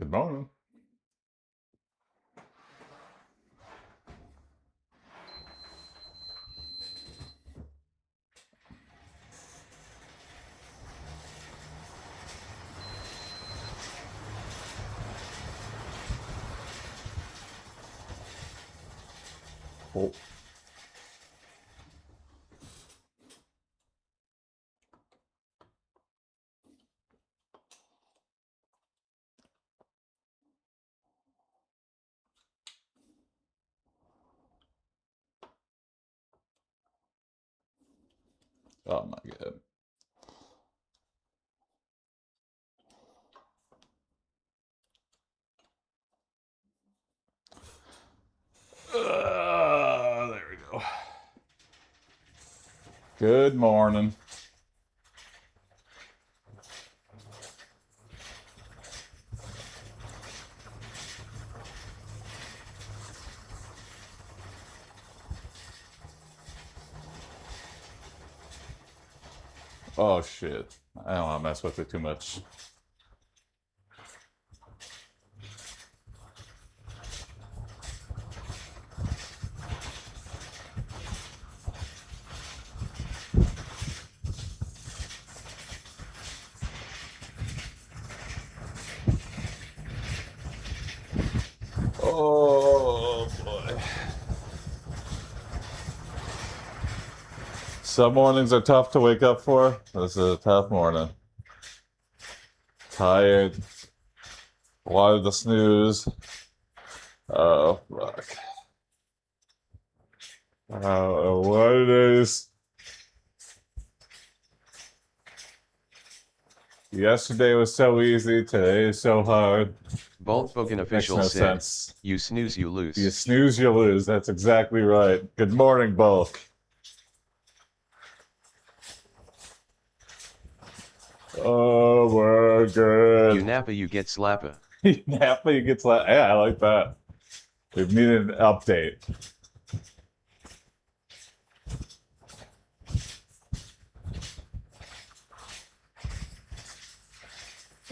Good morning. Oh, oh my God. There we go. Good morning. Oh shit. I don't want to mess with it too much. Oh boy. Some mornings are tough to wake up for. This is a tough morning. Tired. Wanted to snooze. Oh fuck. I don't know what it is. Yesterday was so easy. Today is so hard. Volkswagen Makes official no said, sense. "You snooze, you lose." You snooze, you lose. That's exactly right. Good morning, Bulk. Oh, we're You good. nappa, you get slappa. Nappa, you get slapped. Yeah, I like that. We've needed an update.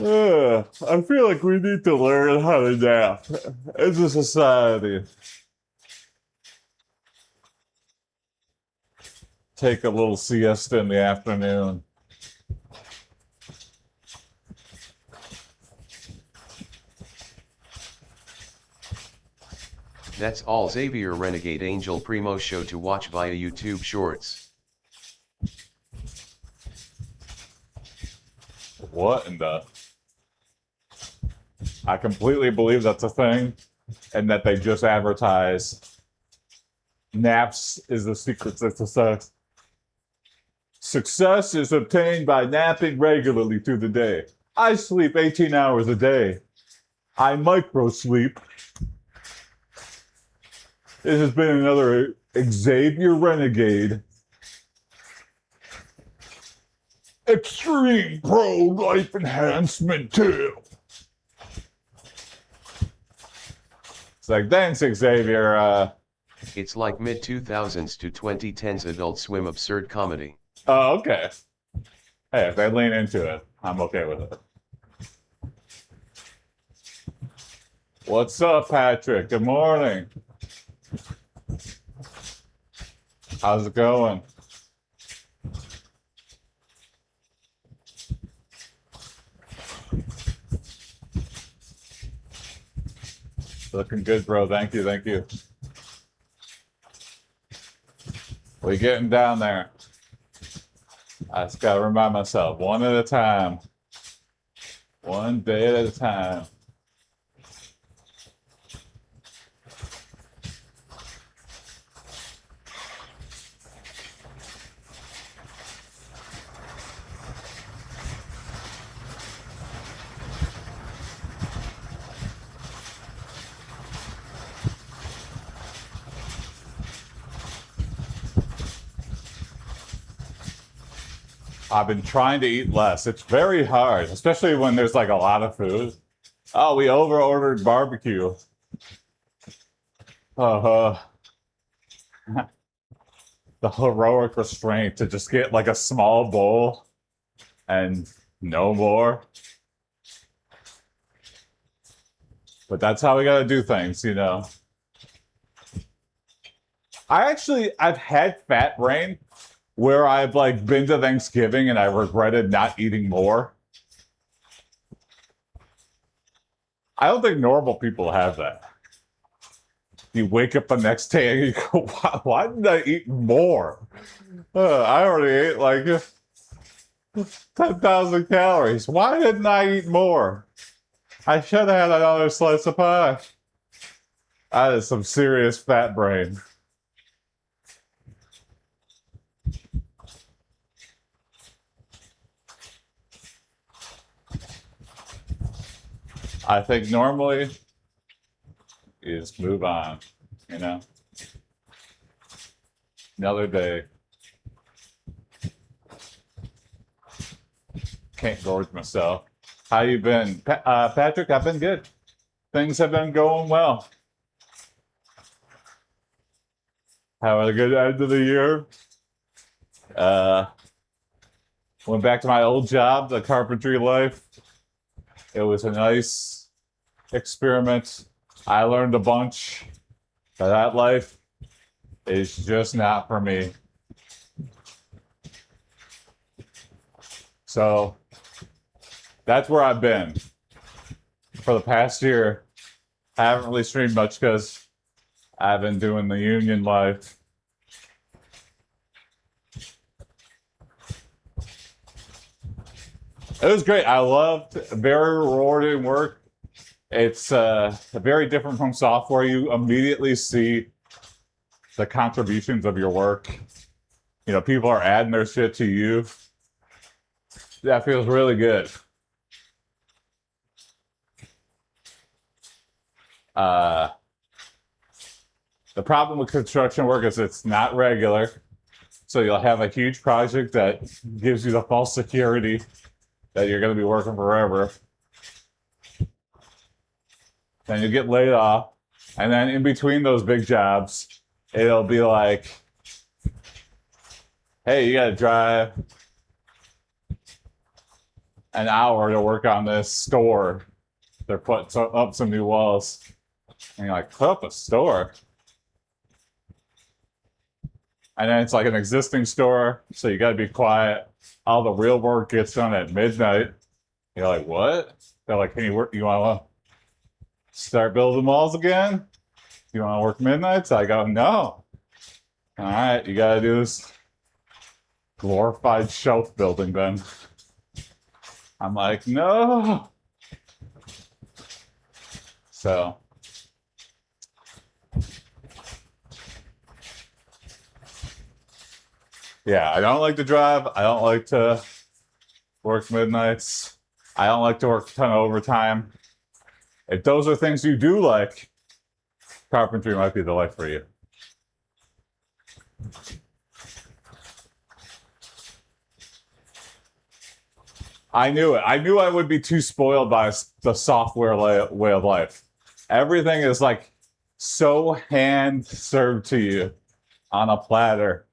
I feel like we need to learn how to nap as a society. Take a little siesta in the afternoon. That's all. Xavier Renegade Angel Primo show to watch via YouTube Shorts. What in the... I completely believe that's a thing, and that they just advertise naps is the secret to success. Success is obtained by napping regularly through the day. I sleep 18 hours a day. I micro sleep. This has been another Xavier Renegade Extreme Pro Life Enhancement Tale. It's like, thanks, Xavier. It's like mid-2000s to 2010s Adult Swim absurd comedy. Oh, okay. Hey, if they lean into it, I'm okay with it. What's up, Patrick? Good morning. How's it going? Looking good, bro. Thank you, thank you. We getting down there. I just gotta remind myself, one at a time. One day at a time. I've been trying to eat less. It's very hard, especially when there's like a lot of food. Oh, we over ordered barbecue. Uh, the heroic restraint to just get like a small bowl and no more. But that's how we got to do things, I've had fat brain where I've like been to Thanksgiving and I regretted not eating more. I don't think normal people have that. You wake up the next day and you go, why didn't I eat more? I already ate like 10,000 calories. Why didn't I eat more? I should have had another slice of pie. That is some serious fat brain. I think normally you just move on, Another day. Can't gorge myself. How you been? Patrick, I've been good. Things have been going well. Having a good end of the year. Went back to my old job, the carpentry life. It was a nice experiment. I learned a bunch. But that life is just not for me. So that's where I've been for the past year. I haven't really streamed much because I've been doing the union life. It was great. I loved very rewarding work. It's very different from software. You immediately see the contributions of your work. People are adding their shit to you. That feels really good. The problem with construction work is it's not regular. So you'll have a huge project that gives you the false security that you're going to be working forever. Then you get laid off. And then in between those big jobs, it'll be like, hey, you got to drive an hour to work on this store. They're putting up some new walls. And you're like, put up a store? And then it's like an existing store, so you got to be quiet. All the real work gets done at midnight. You're like, what? They're like, hey, you want to start building walls again? You want to work midnights? I go, no. All right, you got to do this glorified shelf building then. I'm like, no. So. Yeah, I don't like to drive. I don't like to work midnights. I don't like to work a ton of overtime. If those are things you do like, carpentry might be the life for you. I knew it. I knew I would be too spoiled by the software way of life. Everything is like so hand served to you on a platter.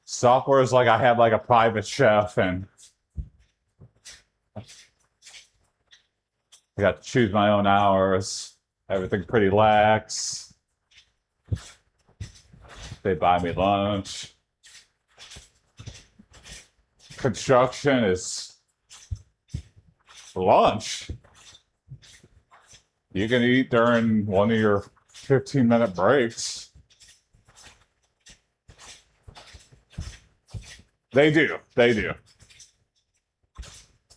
Software is like I have like a private chef and I got to choose my own hours. Everything pretty lax. They buy me lunch. Construction is lunch. You can eat during one of your 15-minute breaks. They do. They do.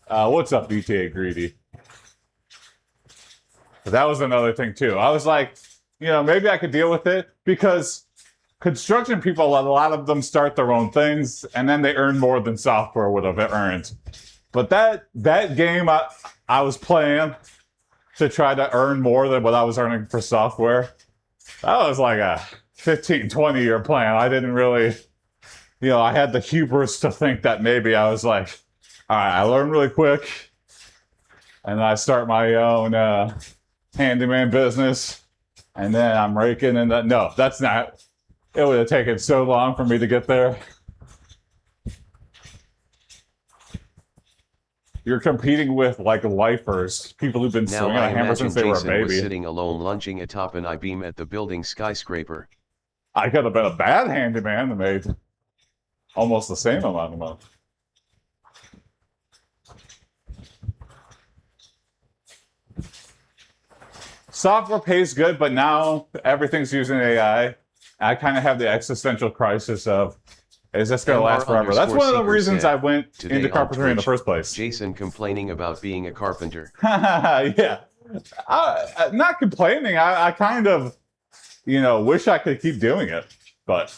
What's up, BTA Greedy? But that was another thing, too. I was like, maybe I could deal with it because construction people, a lot of them start their own things and then they earn more than software would have earned. But that game I was playing to try to earn more than what I was earning for software, that was like a 15, 20-year plan. I didn't really... I had the hubris to think that maybe I was like, all right, I learn really quick and I start my own handyman business and then I'm raking in that. No, that's not. It would have taken so long for me to get there. You're competing with like lifers, people who've been Now swinging a I hammer imagine since they were a Jason was baby. sitting alone lunging atop an I-beam at the building skyscraper. I could have been a bad handyman and made almost the same amount of money. Software pays good, but now everything's using AI. I kind of have the existential crisis of, is this going to last forever? That's one of the reasons I went into carpentry in the first place. Jason complaining about being a carpenter. Yeah. Not complaining. I kind of, wish I could keep doing it, but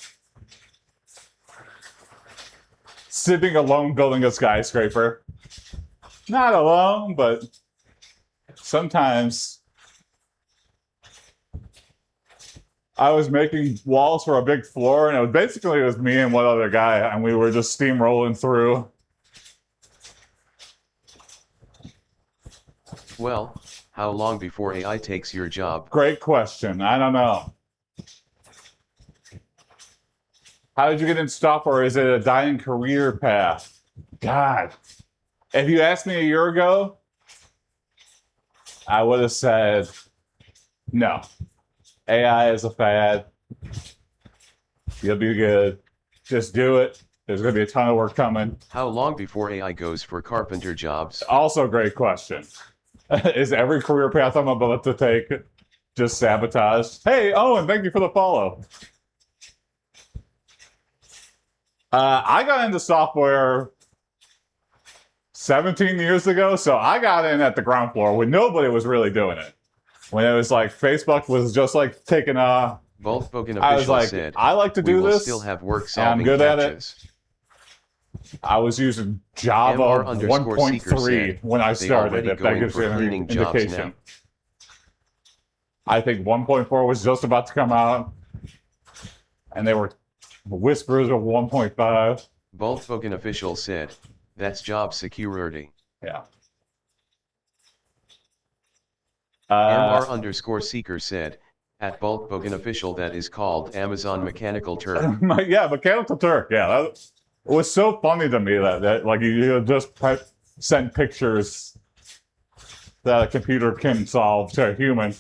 sitting alone building a skyscraper, not alone, but sometimes I was making walls for a big floor, and it was me and one other guy, and we were just steamrolling through. Well, how long before AI takes your job? Great question. I don't know. How did you get into software? Is it a dying career path? God. If you asked me a year ago, I would have said no. AI is a fad. You'll be good. Just do it. There's going to be a ton of work coming. How long before AI goes for carpenter jobs? Also a great question. Is every career path I'm about to take just sabotaged? Hey, Owen, thank you for the follow. I got into software 17 years ago, so I got in at the ground floor when nobody was really doing it. When it was like Facebook was just like taking off. Volkswagen I was official like, said, I like to do "We will this. still have work And I'm solving good at it. captchas." I was using Java MR_seeker 1.3 said, when I "They started. already If that going gives for you any cleaning jobs indication. now." I think 1.4 was just about to come out, and they were whispers of 1.5. Volkswagen official said, "That's job security." Yeah. MR_seeker said, at Volkswagen official that is called Amazon Mechanical Turk. Yeah, Mechanical Turk. Yeah, that was so funny to me that like you just send pictures that a computer can solve to a human,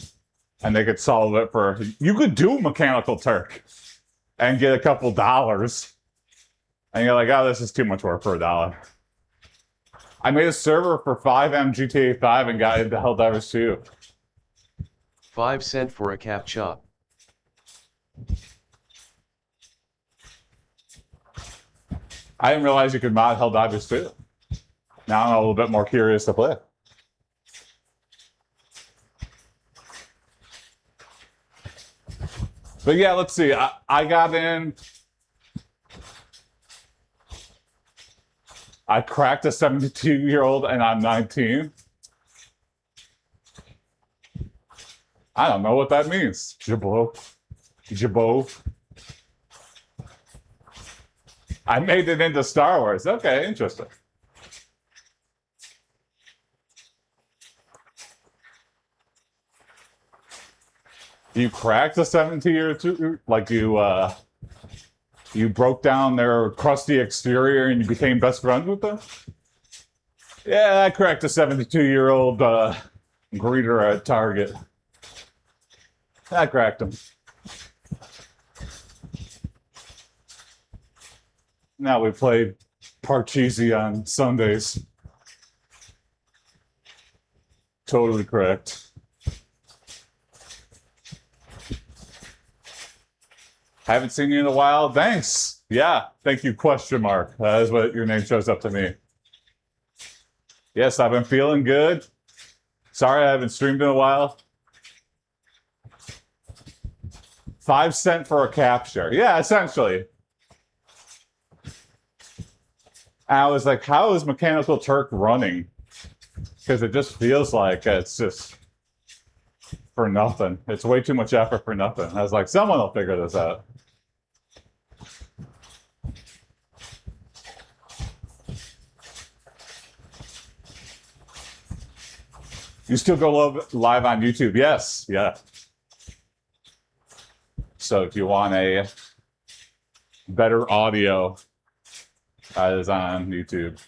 and they could solve it for. You could do Mechanical Turk and get a couple dollars, and you're like, oh, this is too much work for $1. I made a server for 5M GTA 5 and got into Helldivers 2. 5 cents for a captcha. I didn't realize you could mod Helldivers 2. Now I'm a little bit more curious to play. But yeah, let's see. I got in. I cracked a 72-year-old and I'm 19. I don't know what that means. Jabot. I made it into Star Wars. Okay, interesting. You cracked a 72-year-old, like you broke down their crusty exterior and you became best friends with them? Yeah, I cracked a 72-year-old greeter at Target. I cracked him. Now we play Parcheesi on Sundays. Totally correct. Haven't seen you in a while. Thanks. Yeah, thank you, question mark. That is what your name shows up to me. Yes, I've been feeling good. Sorry I haven't streamed in a while. 5 cents for a capture. Yeah, essentially. I was like, how is Mechanical Turk running? Because it just feels like it's just for nothing. It's way too much effort for nothing. I was like, someone will figure this out. You still go live on YouTube? Yes, yeah. So if you want a better audio, that is on YouTube.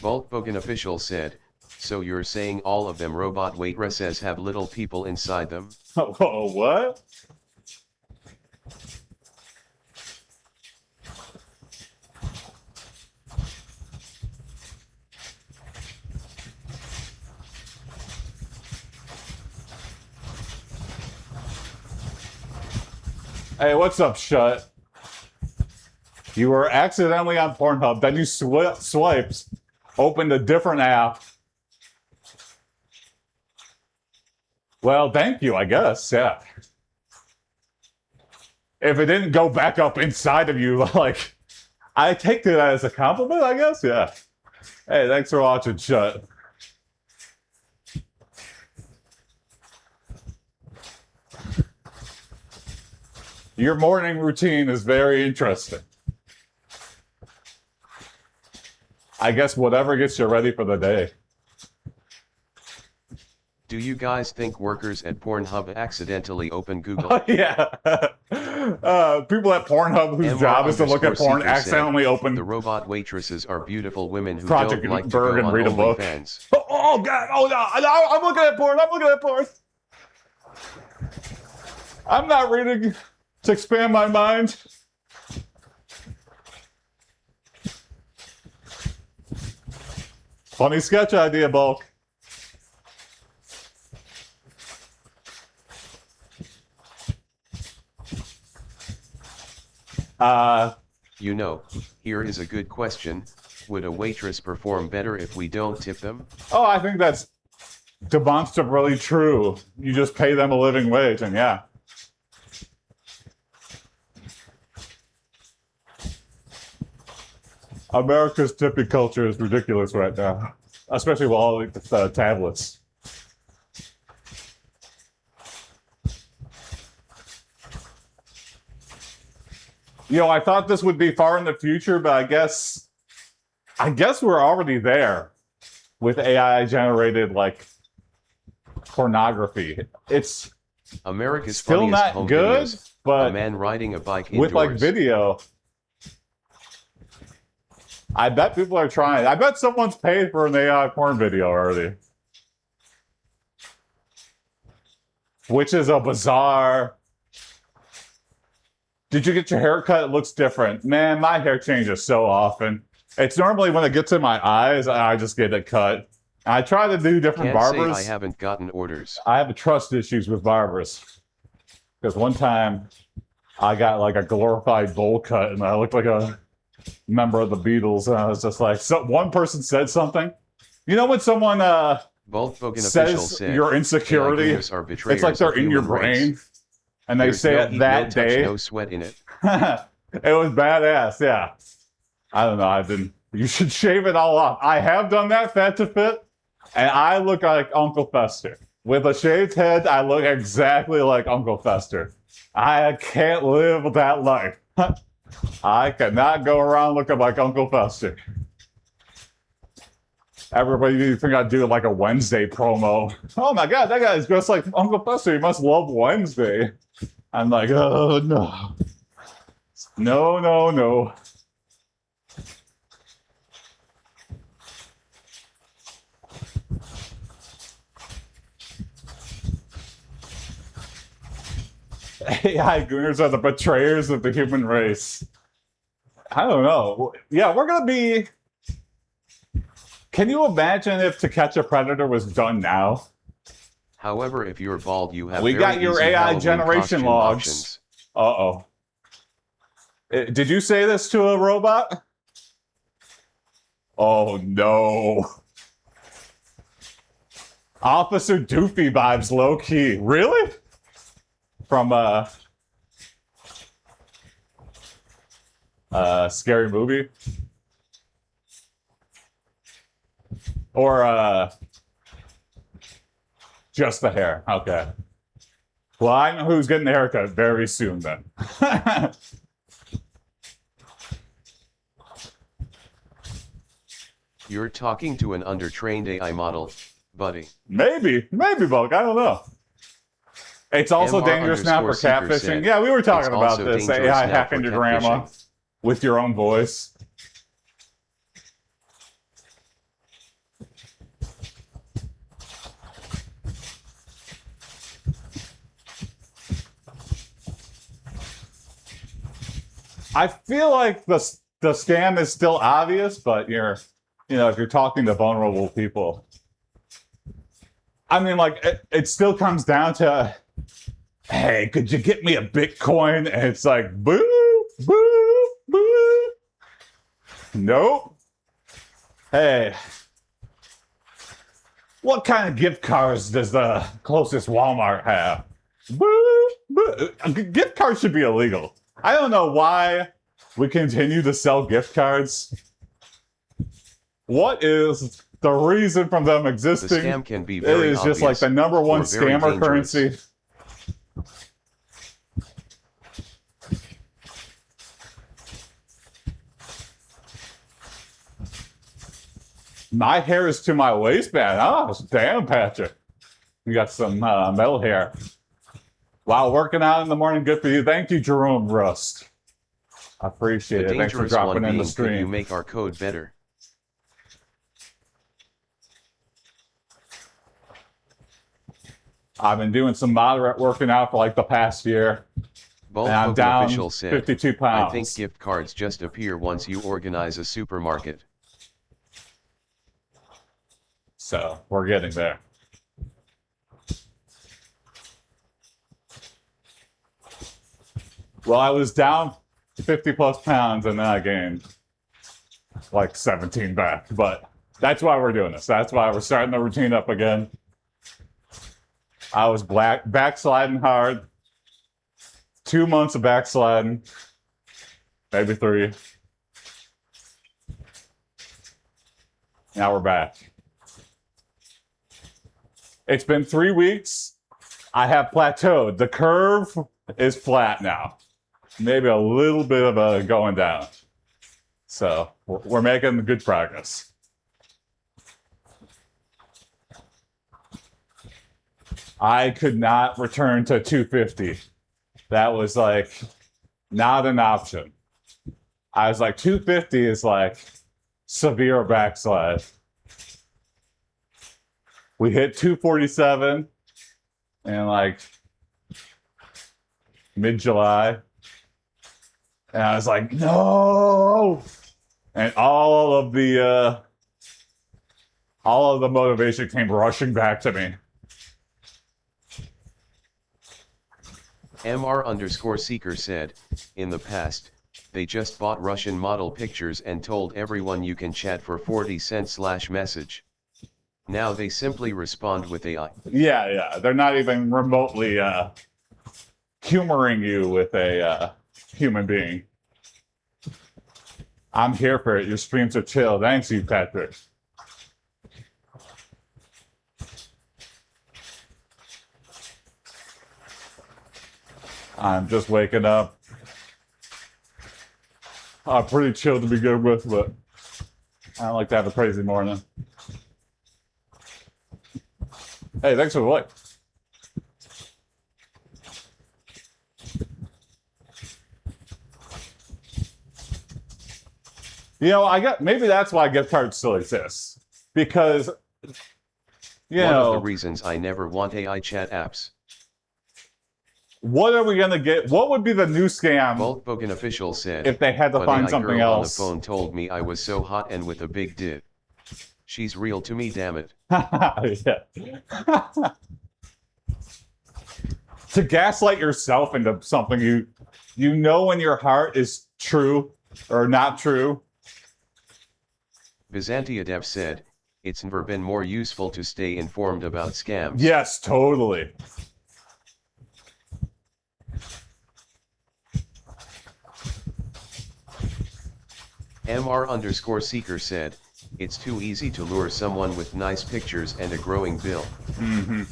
Volkswagen official said, so you're saying all of them robot waitresses have little people inside them? Oh, what? Hey, what's up, Shut? You were accidentally on Pornhub, then you swiped, opened a different app. Well, thank you, I guess, yeah. If it didn't go back up inside of you, like, I take that as a compliment, I guess, yeah. Hey, thanks for watching, Shut. Your morning routine is very interesting. I guess whatever gets you ready for the day. Do you guys think workers at Pornhub accidentally open Google? Oh, yeah. People at Pornhub whose job is to look at porn accidentally open. The robot waitresses are beautiful women who Project don't like to Gutenberg go and on read a book. OnlyFans. Oh, God. Oh, no. I'm looking at porn. I'm looking at porn. I'm not reading to expand my mind. Funny sketch idea, Bulk. You know, here is a good question. Would a waitress perform better if we don't tip them? Oh, I think that's demonstrably true. You just pay them a living wage, and yeah. America's tipping culture is ridiculous right now, especially with all the tablets. You know, I thought this would be far in the future, but I guess we're already there with AI generated like pornography. It's America's still funniest not home good, videos, but a man riding a bike with like indoors. video. I bet people are trying. I bet someone's paid for an AI porn video already. Which is a bizarre. Did you get your hair cut? It looks different. Man, my hair changes so often. It's normally when it gets in my eyes, I just get it cut. I try to do different Can't barbers. say I haven't gotten orders. I have trust issues with barbers. Because one time I got like a glorified bowl cut and I looked like a member of the Beatles, and I was just like, so one person said something. You know when someone Volkswagen official says said, your insecurity, are it's like they're in your brain, and they There's say no it heat, that no touch, day. no sweat in it. It was badass, yeah. I don't know, you should shave it all off. I have done that, fat to fit, and I look like Uncle Fester. With a shaved head, I look exactly like Uncle Fester. I can't live that life. I cannot go around looking like Uncle Fester. Everybody think I'd do like a Wednesday promo. Oh my God, that guy's dressed like Uncle Fester. He must love Wednesday. I'm like, oh no. No, no, no. AI gooners are the betrayers of the human race. I don't know. Yeah, we're going to be... Can you imagine if To Catch a Predator was done now? However, if you're bald, you have We very got your easy AI Halloween generation costume logs. options. Uh-oh. Did you say this to a robot? Oh, no. Officer Doofy vibes, low-key. Really? From, Scary Movie? Or, just the hair. Okay. Well, I know who's getting the haircut very soon then. You're talking to an undertrained AI model, buddy. Maybe, Bulk. I don't know. It's also dangerous now for catfishing. Said, yeah, we were talking about also this. AI hacking your grandma with your own voice. I feel like the scam is still obvious, but if you're talking to vulnerable people, I mean, like it still comes down to, hey, could you get me a Bitcoin? And it's like, boo, boo, boo. Nope. Hey, what kind of gift cards does the closest Walmart have? Boo, boo. Gift cards should be illegal. I don't know why we continue to sell gift cards. What is the reason from them The existing? scam can be It very is just like obvious the number one or very scammer dangerous. currency. My hair is to my waistband. Oh, damn, Patrick. You got some metal hair. Wow, working out in the morning, good for you. Thank you, Jerome Rust. I appreciate The it. Thanks for dangerous one dropping in being, the could you stream. make our code better? I've been doing some moderate working out for like the past year. Bulk And I'm Token down official said, 52 I pounds. think gift cards just appear once you organize a supermarket. So we're getting there. Well, I was down 50 plus pounds and then I gained like 17 back. But that's why we're doing this. That's why we're starting the routine up again. I was backsliding hard. 2 months of backsliding, maybe 3. Now we're back. It's been 3 weeks. I have plateaued. The curve is flat now. Maybe a little bit of a going down. So we're making good progress. I could not return to 250. That was like not an option. I was like, 250 is like severe backslide. We hit 247 in like mid-July. And I was like, no. And all of the motivation came rushing back to me. MR_seeker said, in the past, they just bought Russian model pictures and told everyone you can chat for 40 cents/message. Now they simply respond with AI. Yeah. They're not even remotely humoring you with a human being. I'm here for it. Your streams are chill. Thanks, you, Patrick. I'm just waking up. Pretty chill to be good with, but I don't like to have a crazy morning. Hey, thanks for the like. Maybe that's why gift cards still exist. Because, One of the reasons I never want AI chat apps. What are we going to get? What would be the new scam Bulk Token official said, if they had to but find AI something girl else? on the phone told me I was so hot and with a big dick. She's real to me, damn it. Yeah. To gaslight yourself into something you know in your heart is true or not true. Byzantiadev said, it's never been more useful to stay informed about scams. Yes, totally. MR_seeker said, it's too easy to lure someone with nice pictures and a growing bill. Mm-hmm.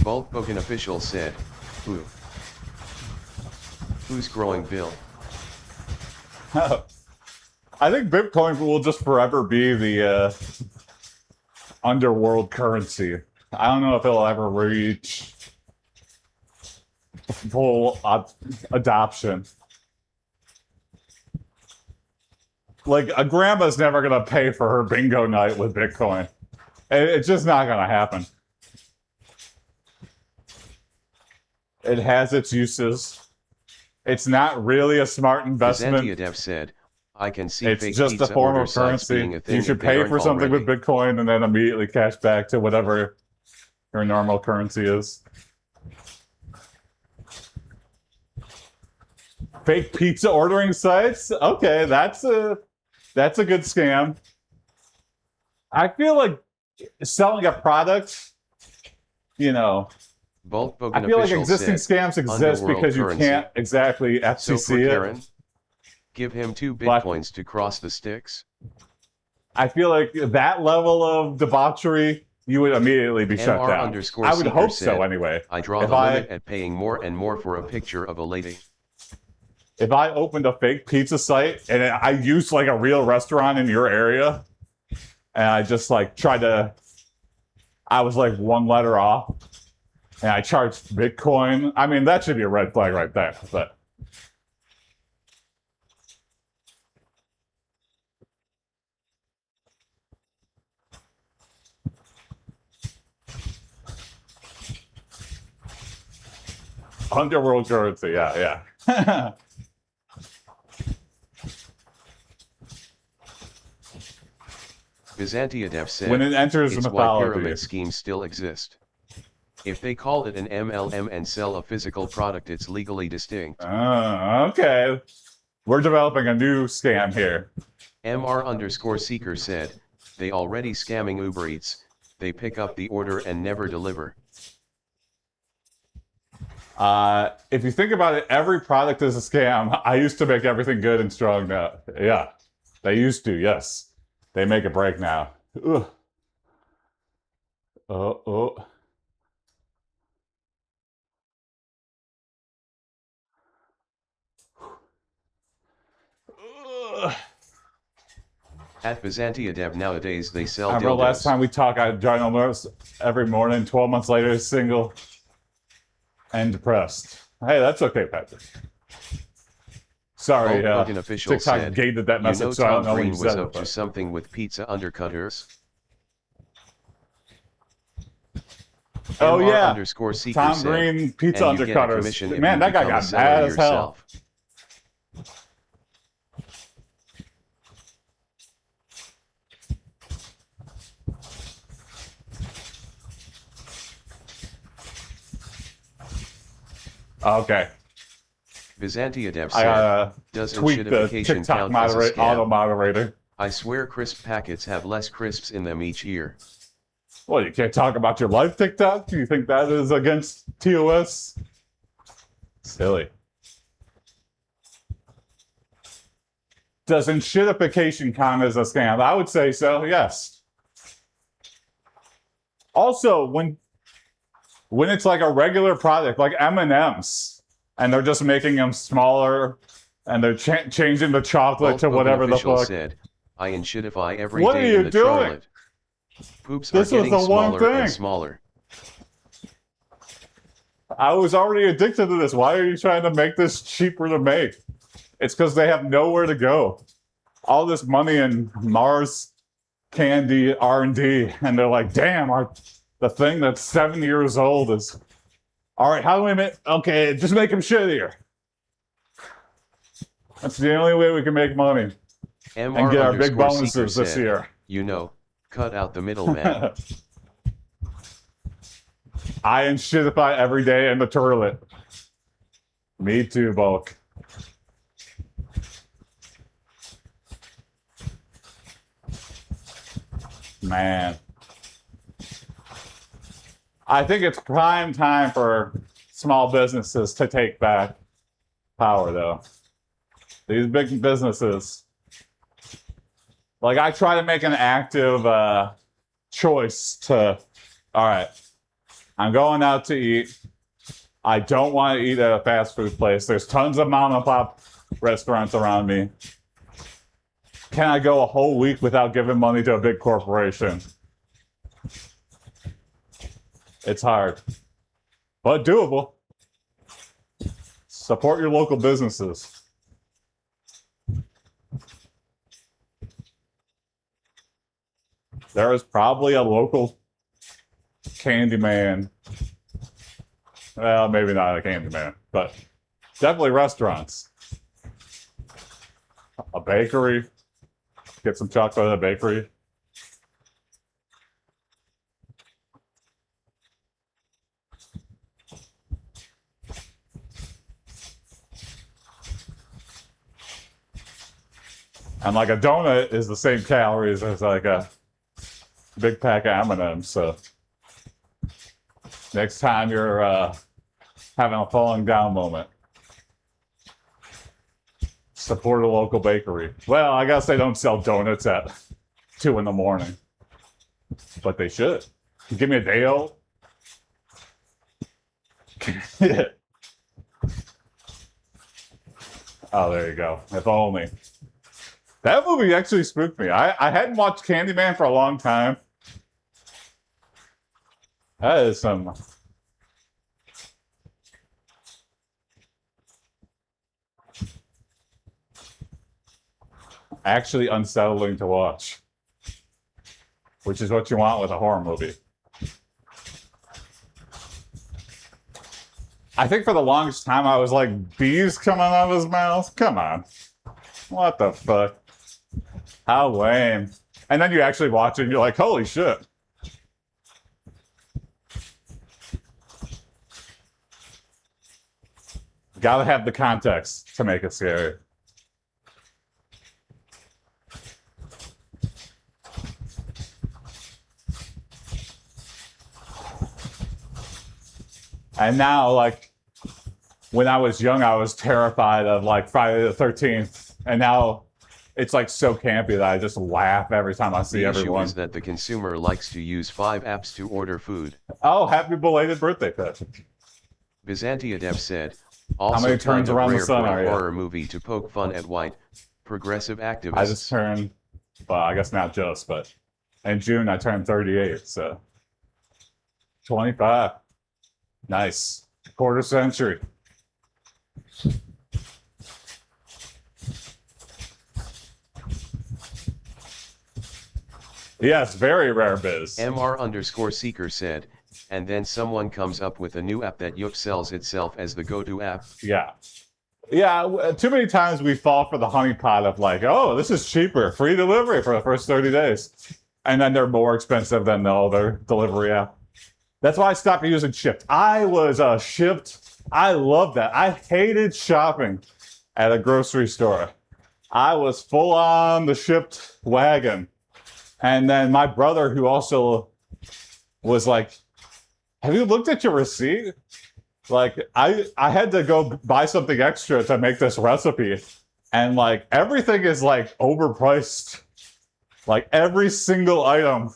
Bulk Token official said, who? Who's growing bill? I think Bitcoin will just forever be the underworld currency. I don't know if it'll ever reach full adoption. like a grandma's never gonna pay for her bingo night with Bitcoin. It's just not gonna happen. It has its uses. It's not really a smart investment. Byzantiadev said, I can see It's fake just a pizza form order of sites being currency. a thing You if should they pay aren't for something already. with Bitcoin and then immediately cash back to whatever your normal currency is. Fake pizza ordering sites? Okay, that's a good scam. I feel like selling a product, you know, Bulk I Bogan feel like official existing said, scams exist underworld because you currency. can't exactly So for FCC Karen, it. give him 2 But- bitcoins to cross the sticks. I feel like that level of debauchery, you would immediately be shut down. _seeker I would hope said, so anyway. I draw If the limit at paying more and more for a picture of a lady. If I opened a fake pizza site and I used like a real restaurant in your area, and I just like I was like one letter off, and I charged Bitcoin. I mean, that should be a red flag right there. But underworld currency, yeah. Byzantiadev said, When it enters it's why mythology. pyramid schemes still exist. If they call it an MLM and sell a physical product, it's legally distinct. Okay. We're developing a new scam here. _seeker said, they already scamming Uber Eats, they pick up the order and never deliver. If you think about it, every product is a scam. I used to make everything good and strong now. Yeah, they used to, yes. They make a break now. Ugh. Oh. Ugh. At Byzantiadev nowadays they sell I remember last dildos. time we talked, I had ginormous every morning, 12 months later, single and depressed. Hey, that's okay, Patrick. Sorry, Bulk Bogan official TikTok said, gated that you message, know so I don't Tom know when Green you was said up it. to But... something with pizza undercutters. Oh yeah, _seeker Tom said, Green pizza and you get a undercutters. commission if Man, you that guy become a got seller mad as yourself. hell. Okay. Byzantiadev I said, gotta does tweak the enshittification TikTok count as a scam? auto moderator. I swear crisp packets have less crisps in them each year. Well, you can't talk about your life TikTok? Do you think that is against TOS? Silly. Does enshittification count as a scam? I would say so, yes. Also, when it's like a regular product, like M&Ms, and they're just making them smaller, and they're changing the chocolate to whatever the fuck. Said, I enshittify every What day are you in the doing? Charlotte. Poops This are was getting the one smaller and thing. smaller. I was already addicted to this. Why are you trying to make this cheaper to make? It's because they have nowhere to go. All this money in Mars candy R&D, and they're like, damn, the thing that's 7 years old is... All right, how do we make... Okay, just make them shittier. That's the only way we can make money. And get our big bonuses this year. You know, cut out the middleman. I enshittify every day in the toilet. Me too, Bulk. Man. I think it's prime time for small businesses to take back power, though. These big businesses. Like, I try to make an active choice to, all right, I'm going out to eat. I don't want to eat at a fast food place. There's tons of mom and pop restaurants around me. Can I go a whole week without giving money to a big corporation? It's hard, but doable. Support your local businesses. there is probably a local Candyman. Well, maybe not a Candyman, but definitely restaurants. A bakery. Get some chocolate at a bakery. And like a donut is the same calories as like a big pack of M&Ms. So next time you're having a falling down moment, support a local bakery. Well, I guess they don't sell donuts at 2 in the morning, but they should. Give me a day old. Yeah. Oh, there you go. If only. That movie actually spooked me. I hadn't watched Candyman for a long time. That is some actually unsettling to watch, which is what you want with a horror movie. I think for the longest time I was like, bees coming out of his mouth? Come on. What the fuck? How lame. And then you actually watch it and you're like, holy shit. Gotta have the context to make it scary. And now, like, when I was young, I was terrified of like Friday the 13th. And now it's like so campy that I just laugh every time I see The everyone. issue is that the consumer likes to use 5 apps to order food. Oh, happy belated birthday, Patrick. Byzantiadev said, How also many turns kind of around the rare sun for are a you? horror movie to poke fun at white, progressive activists. I just turned, well, I guess not just, but in June I turned 38, so 25. Nice. Quarter century. Yes, very rare biz. MR_seeker said, and then someone comes up with a new app that Yuk sells itself as the go-to app. Yeah. Yeah, too many times we fall for the honeypot of like, oh, this is cheaper, free delivery for the first 30 days. And then they're more expensive than the other delivery app. That's why I stopped using Shipt. I was Shipt. I loved that. I hated shopping at a grocery store. I was full on the Shipt wagon. And then my brother, who also was like, have you looked at your receipt? Like, I had to go buy something extra to make this recipe. And like, everything is like overpriced. Like, every single item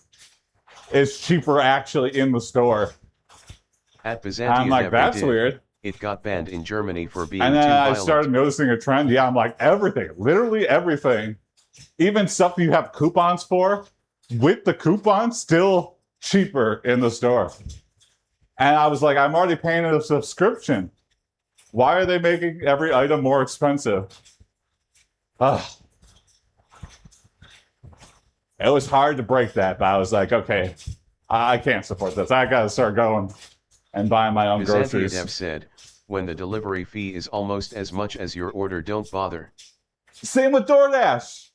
is cheaper actually in the store. At And I'm like, Byzantiadev, that's weird. it got banned in Germany for being And too then I violent. started noticing a trend. Yeah, I'm like, everything, literally everything, even stuff you have coupons for, with the coupon, still cheaper in the store. And I was like, I'm already paying a subscription. Why are they making every item more expensive? Ugh. It was hard to break that, but I was like, okay, I can't support this. I got to start going and buying my own groceries. Byzantiadev said, when the delivery fee is almost as much as your order, don't bother. Same with DoorDash.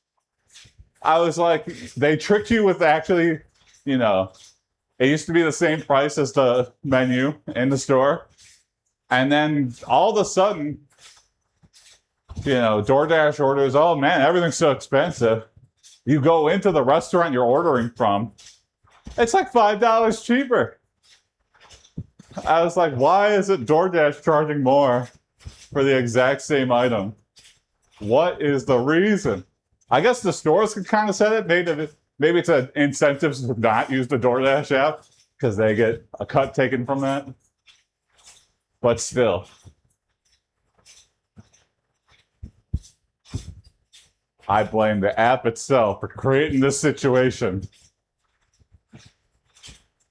I was like, they tricked you with actually, you know, it used to be the same price as the menu in the store. And then all of a sudden, you know, DoorDash orders, oh man, everything's so expensive. You go into the restaurant you're ordering from, it's like $5 cheaper. I was like, why is it DoorDash charging more for the exact same item? What is the reason? I guess the stores could kind of set it. Maybe it's an incentive to not use the DoorDash app because they get a cut taken from that. But still. I blame the app itself for creating this situation.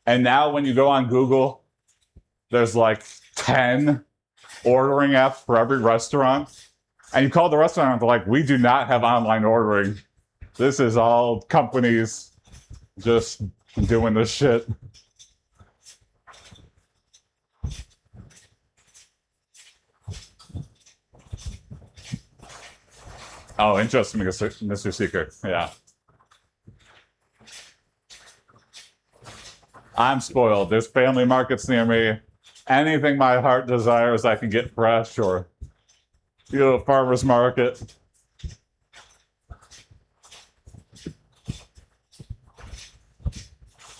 And now when you go on Google, there's like 10 ordering apps for every restaurant. And you call the restaurant and they're like, we do not have online ordering. This is all companies just doing this shit. Oh, interesting, Mr. Seeker. Yeah. I'm spoiled. There's family markets near me. Anything my heart desires, I can get fresh, or farmer's market.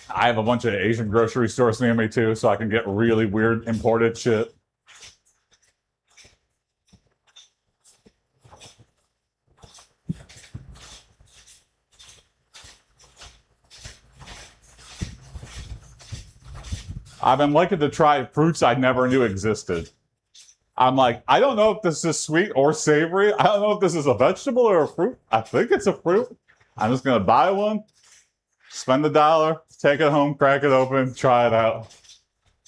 I have a bunch of Asian grocery stores near me too, so I can get really weird imported shit. I've been liking to try fruits I never knew existed. I'm like, I don't know if this is sweet or savory. I don't know if this is a vegetable or a fruit. I think it's a fruit. I'm just going to buy one, spend $1, take it home, crack it open, try it out.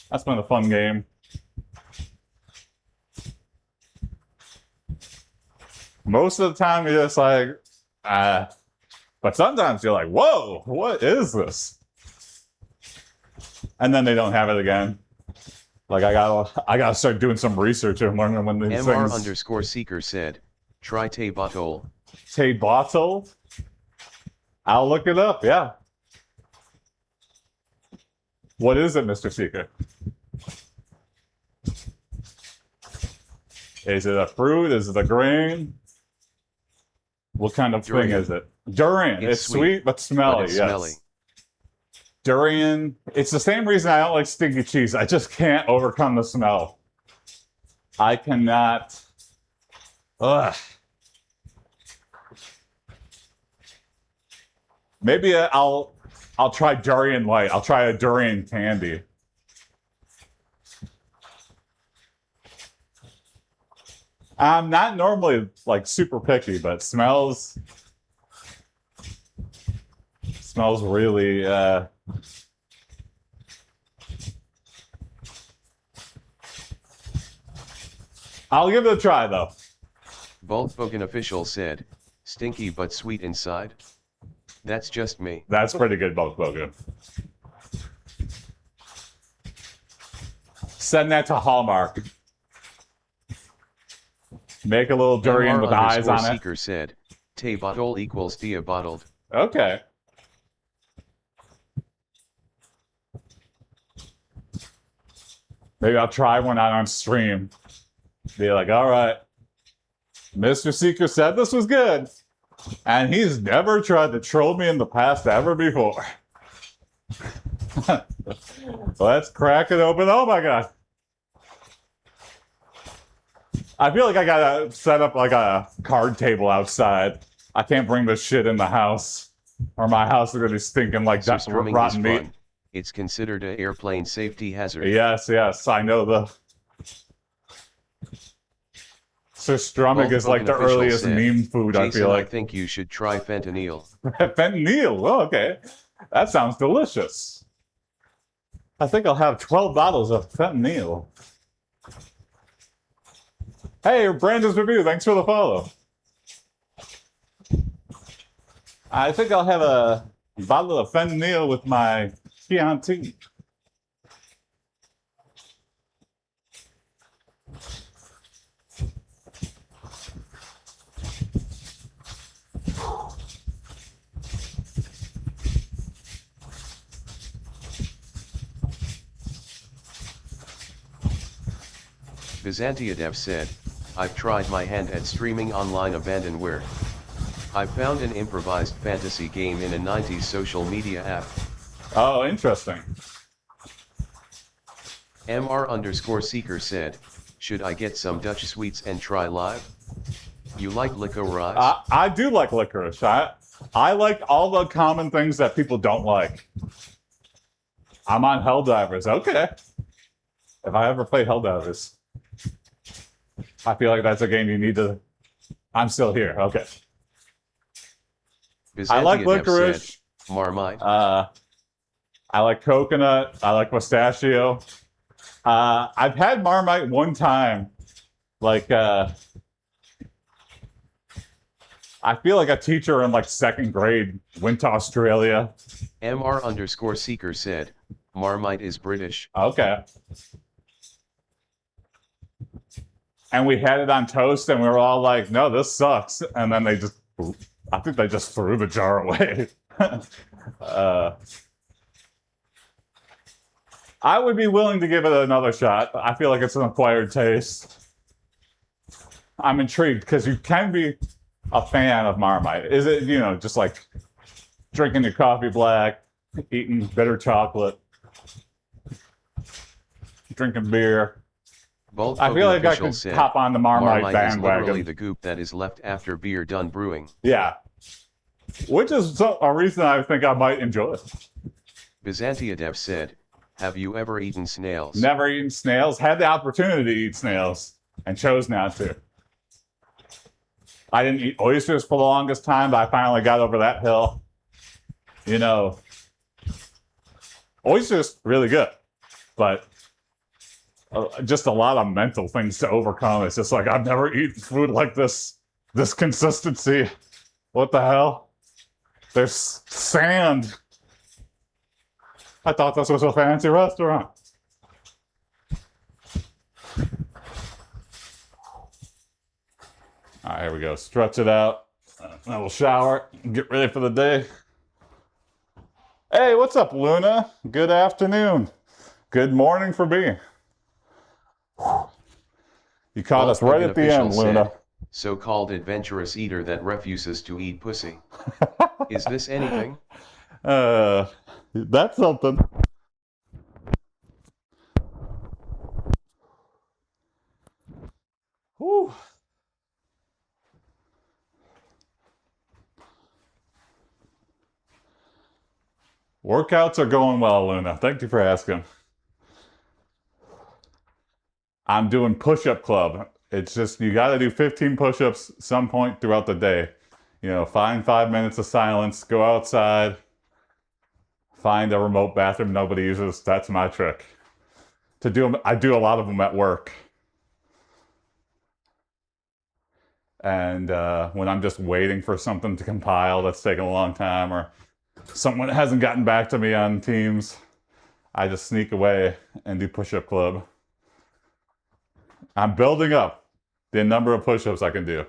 That's been a fun game. Most of the time, you're just like, but sometimes you're like, whoa, what is this? And then they don't have it again. Like I gotta start doing some research and learning when these MR things. _seeker said, try Tay bottle. Tay bottle? I'll look it up, yeah. What is it, Mr. Seeker? Is it a fruit? Is it a grain? What kind of Durian. thing is it? Durian. It's sweet but smelly, but it's yes. smelly. Durian, it's the same reason I don't like stinky cheese. I just can't overcome the smell. I cannot. Ugh. Maybe I'll try durian light. I'll try a durian candy. I'm not normally like super picky, but smells really I'll give it a try though. Volkswagen official said, stinky but sweet inside. That's just me. That's pretty good, Volkswagen. Send that to Hallmark. Make a little durian with eyes on it. Seeker said, Tay bottle equals Dia bottled. Okay. Maybe I'll try one out on stream. Be like, all right, Mr. Seeker said this was good, and he's never tried to troll me in the past ever before. Let's crack it open. Oh my god. I feel like I gotta set up like a card table outside. I can't bring this shit in the house, or my house is gonna be stinking like that rotten meat. It's considered an airplane safety hazard. Yes, I know the. Surströmming is like the earliest said, meme food, Jason, I feel like. I think you should try fentanyl. Fentanyl? Oh, okay. That sounds delicious. I think I'll have 12 bottles of fentanyl. Hey, Brandon's Review, thanks for the follow. I think I'll have a bottle of fentanyl with my Chianti. Byzantiadev said, I've tried my hand at streaming online abandonware. I found an improvised fantasy game in a 90s social media app. Oh, interesting. MR _seeker said, should I get some Dutch sweets and try live? You like licorice? I do like licorice. I like all the common things that people don't like. I'm on Helldivers. Okay. If I ever play Helldivers. I feel like that's a game you need to. I'm still here. Okay. I like licorice. Said, Marmite. I like coconut. I like pistachio. I've had Marmite one time. Like, I feel like a teacher in like second grade went to Australia. MR_seeker said, Marmite is British. Okay. And we had it on toast, and we were all like, no, this sucks. And then I think they just threw the jar away. I would be willing to give it another shot. I feel like it's an acquired taste. I'm intrigued because you can be a fan of Marmite. Is it, just like drinking your coffee black, eating bitter chocolate, drinking beer? Bulk I feel like I official could said, hop on the Marmite Marmite is literally bandwagon. the goop that is left after beer done brewing. Yeah. Which is a reason I think I might enjoy it. Byzantiadev said, have you ever eaten snails? Never eaten snails. Had the opportunity to eat snails and chose not to. I didn't eat oysters for the longest time, but I finally got over that hill. Oysters really good, but just a lot of mental things to overcome. It's just like, I've never eaten food like this consistency. What the hell? There's sand. I thought this was a fancy restaurant. All right, here we go. Stretch it out. Then we'll shower and get ready for the day. Hey, what's up, Luna? Good afternoon. Good morning for me. You caught us right at the end, Luna. So-called adventurous eater that refuses to eat pussy. Is this anything? That's something. Whew. Workouts are going well, Luna. Thank you for asking. I'm doing push-up club. It's just, you got to do 15 push-ups some point throughout the day. Find 5 minutes of silence, go outside, find a remote bathroom nobody uses. That's my trick. I do a lot of them at work. And when I'm just waiting for something to compile that's taking a long time, or someone hasn't gotten back to me on Teams, I just sneak away and do push-up club. I'm building up the number of push-ups I can do.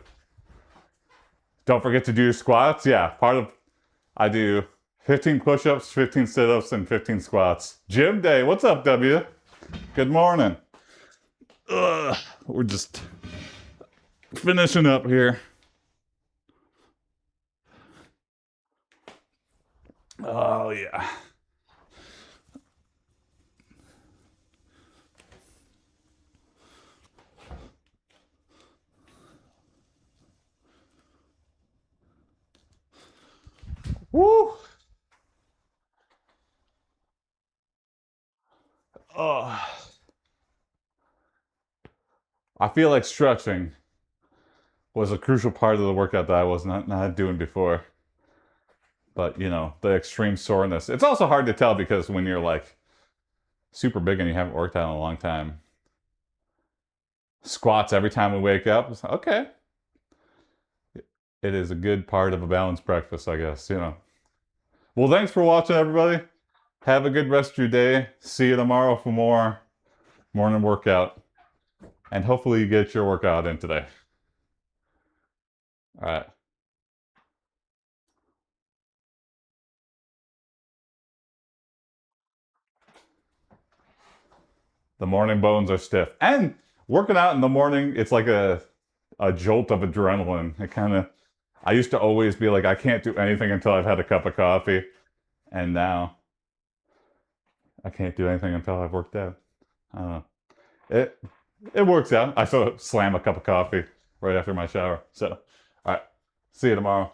Don't forget to do your squats. Yeah, I do 15 push-ups, 15 sit-ups, and 15 squats. Gym day. What's up, W? Good morning. We're just finishing up here. Oh, yeah. Woo! Oh. I feel like stretching was a crucial part of the workout that I was not doing before. But, the extreme soreness. It's also hard to tell because when you're like super big and you haven't worked out in a long time. Squats every time we wake up. Okay. It is a good part of a balanced breakfast, I guess, Well, thanks for watching, everybody. Have a good rest of your day. See you tomorrow for more morning workout. And hopefully you get your workout in today. All right. The morning bones are stiff. And working out in the morning, it's like a jolt of adrenaline. I used to always be like, I can't do anything until I've had a cup of coffee. And now I can't do anything until I've worked out. I don't know. It works out. I sort of slam a cup of coffee right after my shower. So, all right. See you tomorrow.